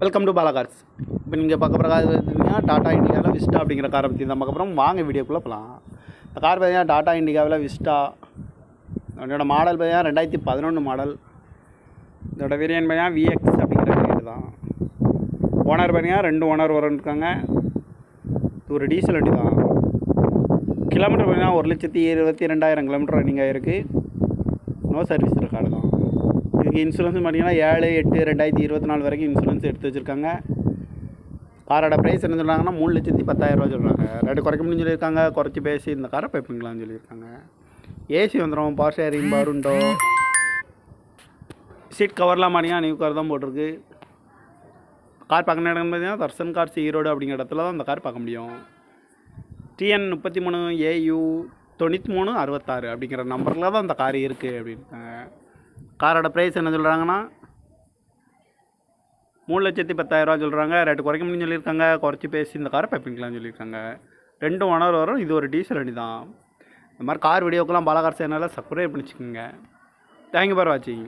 Welcome to Bala cars. இப்போ நீங்கள் பார்க்க போகிற கார் பார்த்தீங்கன்னா டாடா இண்டிகாவில் விஸ்டா அப்படிங்கிற காரை பற்றி தான் பார்க்க போகிறோம். வாங்க வீடியோக்குள்ளே போகலாம். இந்த கார் பார்த்தீங்கன்னா டாடா இண்டிகாவில் விஸ்டா. அதோட மாடல் பார்த்தீங்கன்னா 2011 மாடல். இதோட வேரியன்ட் பார்த்தீங்கன்னா விஎக்ஸ் அப்படிங்கிற வேரியன்ட் தான். ஓனர் பார்த்தீங்கன்னா 2 ஓனர் இருக்காங்க. இது ஒரு டீசல் வண்டி தான். கிலோமீட்டர் பார்த்தீங்கன்னா 1,22,000 கிலோமீட்டர் ரன்னிங் ஆகிருக்கு. நோ சர்வீஸ் ரெக்கார்டு தான். இதுக்கு இன்சூரன்ஸ் பார்த்தீங்கன்னா 7/8/2024 வரைக்கும் இன்சூரன்ஸ் எடுத்து வச்சுருக்காங்க. காரோட ப்ரைஸ் என்ன சொல்கிறாங்கன்னா 3,10,000 சொல்கிறாங்க. ரேட்டு குறைக்க முடியும்னு சொல்லியிருக்காங்க. குறைச்சி பேசி இந்த காரை பைப்பிங்களான்னு சொல்லியிருக்காங்க. ஏசி வந்துடும், பவர் ஷேரிங், பருண்டோ, சீட் கவர்லாம் மாட்டிங்கன்னா நியூ கார் தான் போட்டிருக்கு. கார் பார்க்க இடம் பார்த்தீங்கன்னா தர்சன் கார்ஸ் ஈரோடு அப்படிங்கிற இடத்துல தான் இந்த கார் பார்க்க முடியும். TN 33AU 9366 அப்படிங்கிற நம்பரில் தான் இந்த கார் இருக்குது அப்படின்ட்டாங்க. காரோட ப்ரைஸ் என்ன சொல்கிறாங்கன்னா 3,10,000 சொல்கிறாங்க. ரேட்டு குறைக்க முடியும்னு சொல்லியிருக்காங்க. குறைச்சி பேசி இந்த காரை பைப்பிங்களான்னு சொல்லியிருக்காங்க. 2 ஓனர் வரும். இது ஒரு டீசல் வண்டி தான். இந்த மாதிரி கார் வீடியோக்கெல்லாம் பாலா கார் சேனலில் சப்ஸ்கிரைப் பண்ணிச்சுக்கோங்க. தேங்க்யூ ஃபார் வாட்சிங்.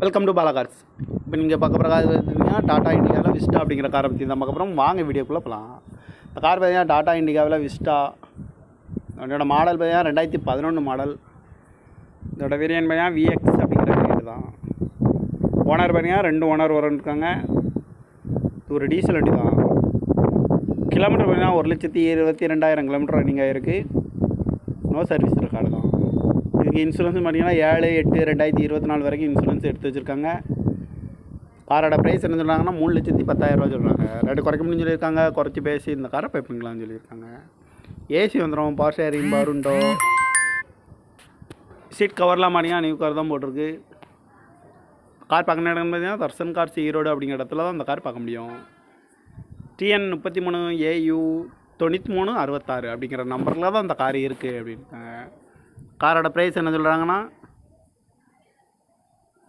Welcome to Bala cars. இப்போ நீங்கள் பார்க்க போகிற கார் பார்த்தீங்கன்னா டாடா இண்டிகாவில் விஸ்டா அப்படிங்கிற காரை பற்றி தான் பார்க்க போகிறோம். வாங்க வீடியோக்குள்ளே போகலாம். இந்த கார் பார்த்தீங்கன்னா டாடா இண்டிகாவில் விஸ்டா. அதோட மாடல் பார்த்தீங்கன்னா 2011 மாடல். இதோட வேரியன்ட் பார்த்தீங்கன்னா விஎக்ஸ் அப்படிங்கிற வேரியன்ட் தான். ஓனர் பார்த்தீங்கன்னா 2 ஓனர் இருக்காங்க. இது ஒரு டீசல் வண்டி தான். கிலோமீட்டர் பார்த்தீங்கன்னா 1,22,000 கிலோமீட்டர் ரன்னிங் ஆகிருக்கு. நோ சர்வீஸ் ரெக்கார்டு தான். இதுக்கு இன்சூரன்ஸ் பார்த்தீங்கன்னா 7/8/2024 வரைக்கும் இன்சூரன்ஸ் எடுத்து வச்சுருக்காங்க. காரோட ப்ரைஸ் என்ன சொல்கிறாங்கன்னா 3,10,000 சொல்கிறாங்க. ரேட்டு குறைக்க முடியும்னு சொல்லியிருக்காங்க. குறைச்சி பேசி இந்த காரை பைப்பிங்களான்னு சொல்லியிருக்காங்க. ஏசி வந்துடும், பவர் ஷேரிங், பருண்டோ, சீட் கவர்லாம் மாட்டிங்கன்னா நியூ கார் தான் போட்டிருக்கு. கார் பார்க்க இடம் பார்த்தீங்கன்னா தர்சன் கார்ஸ் ஈரோடு அப்படிங்கிற இடத்துல தான் இந்த கார் பார்க்க முடியும். TN 33AU 9366 அப்படிங்கிற நம்பரில் தான் இந்த கார் இருக்குது அப்படின்ட்டாங்க. காரோட ப்ரைஸ் என்ன சொல்கிறாங்கன்னா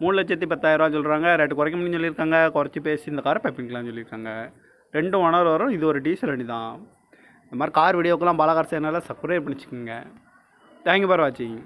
3,10,000 சொல்கிறாங்க. ரேட்டு குறைக்க முடியும்னு சொல்லியிருக்காங்க. குறைச்சி பேசி இந்த காரை பைப்பிங்களான்னு சொல்லியிருக்காங்க. 2 ஓனர் வரும். இது ஒரு டீசல் வண்டி தான். இந்த மாதிரி கார் வீடியோக்கெல்லாம் பாலா கார் சேனலில் சப்ஸ்கிரைப் பண்ணிச்சுக்கோங்க. தேங்க்யூ ஃபார் வாட்சிங்.